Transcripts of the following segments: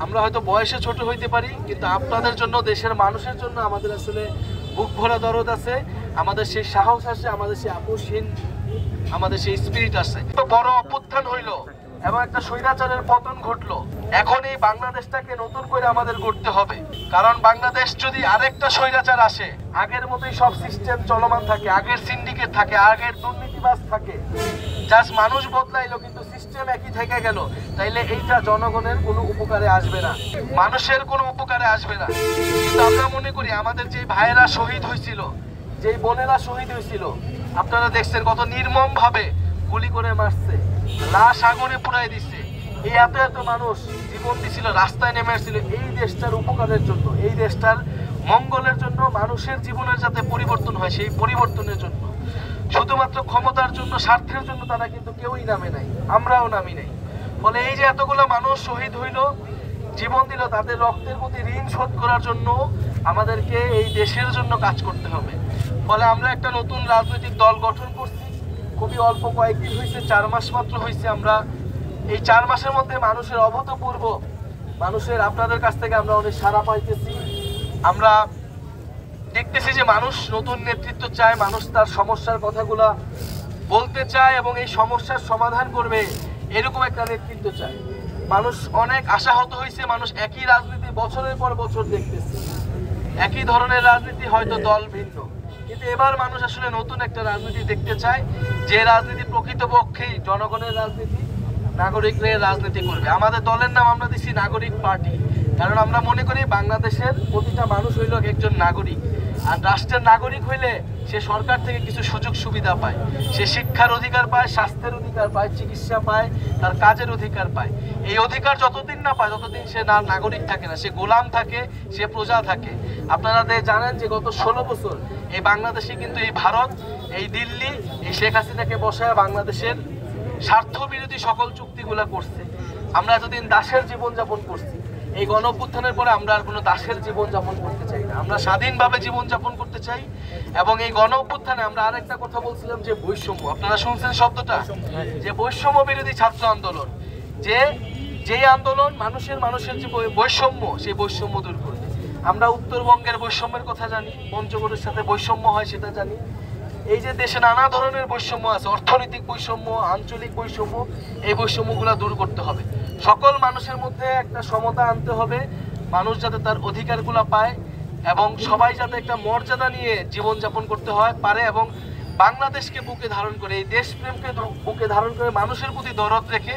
আমরা হয়তো বয়সে ছোট হইতে পারি, কিন্তু আপনাদের জন্য, দেশের মানুষের জন্য আমাদের আসলে বুক ভরা দরদ আছে, আমাদের সেই সাহস আছে, আমাদের সেই আপোষহীন, আমাদের সেই স্পিরিট আছে। তো বড় অভ্যুত্থান হইলো এবং একটা স্বৈরাচারের পতন ঘটলো। এখন এই বাংলাদেশটাকে নতুন করে আমাদের গড়তে হবে, কারণ বাংলাদেশ যদি আরেকটা স্বৈরাচার আসে, আগের মতোই সব সিস্টেম চলমান থাকে, আগের সিন্ডিকেট থাকে, আগের দুর্নীতিবাজ থাকে, জাস্ট মানুষ বদলাইলো কিন্তু সিস্টেম একই থেকে গেল, তাইলে এইটা জনগণের কোনো উপকারে আসবে না, মানুষের কোনো উপকারে আসবে না। কিন্তু আমরা মনে করি আমাদের যে ভাইয়েরা শহীদ হয়েছিল, যেই বোনেরা শহীদ হয়েছিল, আপনারা দেখছেন কত নির্মম ভাবে গুলি করে মারছে, লাশ আগুনে পুড়াই দিচ্ছে। এই এত এত মানুষ জীবন দিছিল, রাস্তায় নেমে আসছিল এই দেশটার উপকারের জন্য, এই দেশটার মঙ্গলের জন্য, মানুষের জীবনের যাতে পরিবর্তন হয় সেই পরিবর্তনের জন্য। শুধুমাত্র ক্ষমতার জন্য, স্বার্থের জন্য তারা কিন্তু কেউই নামে নাই, আমরাও নামি নাই। ফলে এই যে এতগুলো মানুষ শহীদ হইল, জীবন দিল, তাদের রক্তের প্রতি ঋণ শোধ করার জন্য আমাদেরকে এই দেশের জন্য কাজ করতে হবে। ফলে আমরা একটা নতুন রাজনৈতিক দল গঠন করছি, খুবই অল্প কয়েকদিন হয়েছে, 4 মাস মাত্র হয়েছে। আমরা এই 4 মাসের মধ্যে মানুষের অভূতপূর্ব, মানুষের আপনাদের কাছ থেকে আমরা অনেক সাড়া পাইতেছি। আমরা দেখতেছি যে মানুষ নতুন নেতৃত্ব চায়, মানুষ তার সমস্যার কথাগুলা বলতে চায় এবং এই সমস্যার সমাধান করবে, এরকম একটা নেতৃত্ব চায়। মানুষ অনেক আশাহত হয়েছে, মানুষ একই রাজনীতি বছরের পর বছর দেখতেছে, একই ধরনের রাজনীতি, হয়তো দল ভিন্ন, কিন্তু এবার মানুষ আসলে নতুন একটা রাজনীতি দেখতে চায়, যে রাজনীতি প্রকৃতপক্ষেই জনগণের রাজনীতি, নাগরিকদের রাজনীতি করবে। আমাদের দলের নাম আমরা দিচ্ছি নাগরিক পার্টি, কারণ আমরা মনে করি বাংলাদেশের প্রতিটা মানুষ হইল একজন নাগরিক, আর রাষ্ট্রের নাগরিক হইলে সে সরকার থেকে কিছু সুযোগ সুবিধা পায়, সে শিক্ষার অধিকার পায়, স্বাস্থ্যের অধিকার পায়, চিকিৎসা পায়, তার কাজের অধিকার পায়। এই অধিকার যতদিন না পায় ততদিন সে নাগরিক থাকে না, সে গোলাম থাকে, সে প্রজা থাকে। আপনারা জানেন যে গত 16 বছর এই বাংলাদেশে কিন্তু এই ভারত, এই দিল্লি, এই শেখ হাসিনাকে বসায় বাংলাদেশের স্বার্থ বিরোধী সকল চুক্তিগুলা করছে। আমরা এতদিন দাসের জীবনযাপন করছি, এই গণ অভ্যুত্থানের পরে আমরা আর কোনো দাসের জীবনযাপন করতে চাই না, আমরা স্বাধীনভাবে জীবনযাপন করতে চাই। এবং এই গণ অভ্যুত্থানে আমরা আরেকটা কথা বলছিলাম যে বৈষম্য, আপনারা শুনছেন শব্দটা, যে বৈষম্য বিরোধী ছাত্র আন্দোলন, যে আন্দোলন মানুষের যে বৈষম্য, সেই বৈষম্য দূর করবে। আমরা উত্তরবঙ্গের বৈষম্যের কথা জানি, পঞ্চগড়ের সাথে বৈষম্য হয় সেটা জানি। এই যে দেশে নানা ধরনের বৈষম্য আছে, অর্থনৈতিক বৈষম্য, আঞ্চলিক বৈষম্য, এই বৈষম্যগুলো দূর করতে হবে। সকল মানুষের মধ্যে একটা সমতা আনতে হবে, মানুষ যাতে তার অধিকারগুলো পায় এবং সবাই যাতে একটা মর্যাদা নিয়ে জীবনযাপন করতে হয় পারে, এবং বাংলাদেশকে বুকে ধারণ করে, এই দেশপ্রেমকে বুকে ধারণ করে, মানুষের প্রতি দরদ রেখে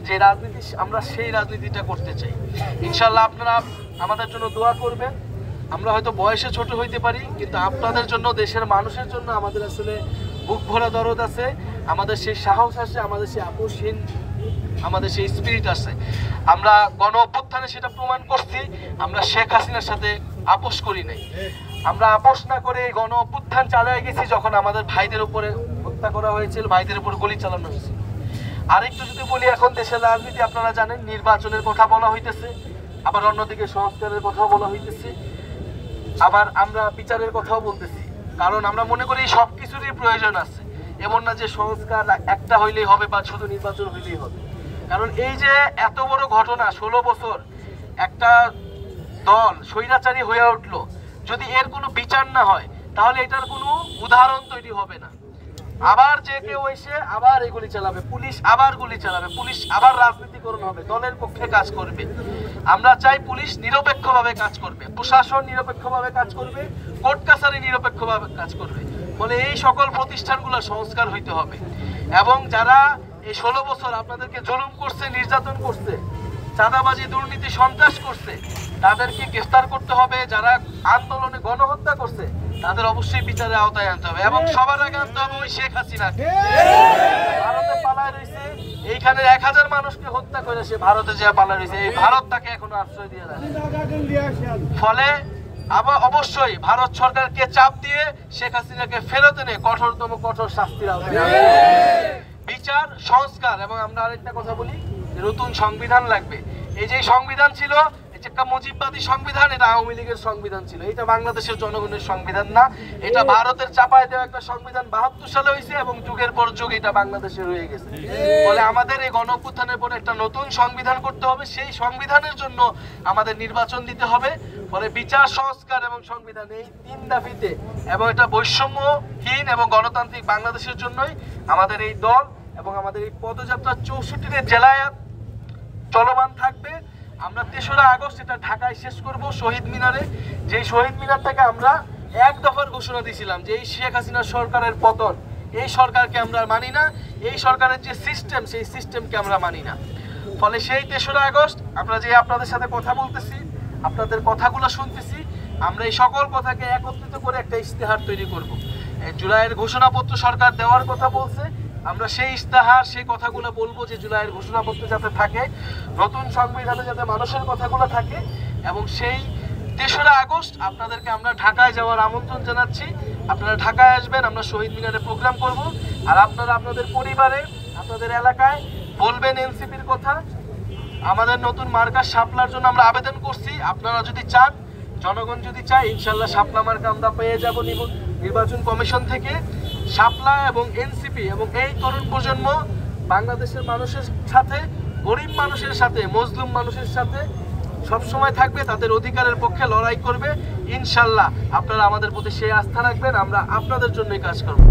যে রাজনীতি, আমরা সেই রাজনীতিটা করতে চাই। ইনশাল্লাহ আপনারা আমাদের জন্য দোয়া করবেন। আমরা হয়তো বয়সে ছোট হইতে পারি, কিন্তু আপনাদের জন্য, দেশের মানুষের জন্য আমাদের আসলে বুক ভরা দরদ আছে, আমাদের সেই সাহস আছে, আমাদের সেই আপোষহীন, আমাদের সেই স্পিরিট আছে। আমরা গণ অভ্যুত্থানে সেটা প্রমাণ করছি, আমরা শেখ হাসিনার সাথে আপোষ করি নাই। আমরা আপোষ না করে এই গণ অভ্যুত্থান চালিয়ে গেছি যখন আমাদের ভাইদের উপরে হত্যা করা হয়েছিল, ভাইদের উপর গুলি চালানো হয়েছিল। আরেকটু যদি বলি, এখন দেশের রাজনীতি আপনারা জানেন, নির্বাচনের কথা বলা হইতেছে, আবার অন্যদিকে সংস্কারের কথাও বলা হইতেছে, আবার আমরা বিচারের কথাও বলতেছি। কারণ আমরা মনে করি সব কিছুরই প্রয়োজন আছে, এমন না যে সংস্কার একটা হইলেই হবে বা শুধু নির্বাচন হইলেই হবে। কারণ এই যে এত বড় ঘটনা, 16 বছর একটা দল স্বৈরাচারী হয়ে উঠলো, যদি এর কোনো বিচার না হয় তাহলে এটার কোনো উদাহরণ তৈরি হবে না। আবার যে কেউ এসে আবার এই গুলি চালাবে, পুলিশ আবার গুলি চালাবে, পুলিশ আবার রাজনীতিকরণ হবে, দলের পক্ষে কাজ করবে। আমরা চাই পুলিশ নিরপেক্ষভাবে কাজ করবে, প্রশাসন নিরপেক্ষভাবে কাজ করবে, কোর্ট কাছারি নিরপেক্ষভাবে কাজ করবে। ফলে এই সকল প্রতিষ্ঠানগুলো সংস্কার হইতে হবে। এবং যারা এই 16 বছর আপনাদেরকে জুলুম করছে, নির্যাতন করছে, চাঁদাবাজি, দুর্নীতি, সন্ত্রাস করছে, তাদেরকে গ্রেফতার করতে হবে। যারা আন্দোলনে গণহত্যা করছে তাদের অবশ্যই বিচারের আওতায় আনতে হবে, এবং সবার আগে আনতে হবে ওই শেখ হাসিনাকে। ভারতে পালায় রয়েছে, এইখানে 1000 মানুষকে হত্যা করে সে ভারতে যে পালায় রয়েছে, এই ভারত তাকে এখনো আশ্রয় দিয়ে দেয়। ফলে আবার অবশ্যই ভারত সরকারকে চাপ দিয়ে শেখ হাসিনাকে ফেরত এনে কঠোরতম কঠোর শাস্তির আওতায় বিচার, সংস্কার। এবং আমরা আরেকটা কথা বলি, নতুন সংবিধান লাগবে। এই যে সংবিধান ছিল, এই যে একটা মুজিববাদী সংবিধান, এটা আওয়ামী লীগের সংবিধান ছিল, এটা বাংলাদেশের জনগণের সংবিধান না, এটা ভারতের চাপায় দেওয়া একটা সংবিধান 72 সালে হয়েছে এবং যুগের পর যুগ এটা বাংলাদেশে রয়ে গেছে। ফলে আমাদের এই গণঅভ্যুত্থানের পর একটা নতুন সংবিধান করতে হবে, সেই সংবিধানের জন্য আমাদের নির্বাচন দিতে হবে। ফলে বিচার, সংস্কার এবং সংবিধান, এই 3 দাবিতে এবং এটা বৈষম্যহীন এবং গণতান্ত্রিক বাংলাদেশের জন্যই আমাদের এই দল এবং আমাদের এই পদযাত্রা 64 জেলায় চলমান থাকবে। আমরা 3রা আগস্ট এটা ঢাকায় শেষ করব শহীদ মিনারে। যেই শহীদ মিনার থেকে আমরা এক দফার ঘোষণা দিয়েছিলাম যে এই শেখ হাসিনা সরকারের পতন, এই সরকারকে আমরা মানি না, এই সরকারের যে সিস্টেম সেই সিস্টেমকে আমরা মানি না। ফলে সেই 3রা আগস্ট আমরা যে আপনাদের সাথে কথা বলতেছি, আপনাদের কথাগুলো শুনতেছি, আমরা এই সকল কথাকে একত্রিত করে একটা ইশতেহার তৈরি করব। জুলাইয়ের ঘোষণাপত্র সরকার দেওয়ার কথা বলছে, আমরা সেই ইশতেহার, সেই কথাগুলো বলবো যে জুলাইয়ের ঘোষণাপত্র যাতে থাকে, নতুন সংবিধানে যাতে মানুষের কথাগুলো থাকে। এবং সেই 3রা আগস্ট আপনাদেরকে আমরা ঢাকায় যাওয়ার আমন্ত্রণ জানাচ্ছি। আপনারা ঢাকায় আসবেন, আমরা শহীদ মিনারে প্রোগ্রাম করব। আর আপনারা আপনাদের পরিবারে, আপনাদের এলাকায় বলবেন এনসিপির কথা। আমাদের নতুন মার্কা শাপলার জন্য আমরা আবেদন করছি। আপনারা যদি চান, জনগণ যদি চায়, ইনশাল্লাহ শাপলা মার্কা আমরা পেয়ে যাব নির্বাচন কমিশন থেকে। শাপলা এবং এনসিপি এবং এই তরুণ প্রজন্ম বাংলাদেশের মানুষের সাথে, গরিব মানুষের সাথে, মজলুম মানুষের সাথে সবসময় থাকবে, তাদের অধিকারের পক্ষে লড়াই করবে। ইনশাল্লাহ আপনারা আমাদের প্রতি সেই আস্থা রাখবেন, আমরা আপনাদের জন্যই কাজ করব।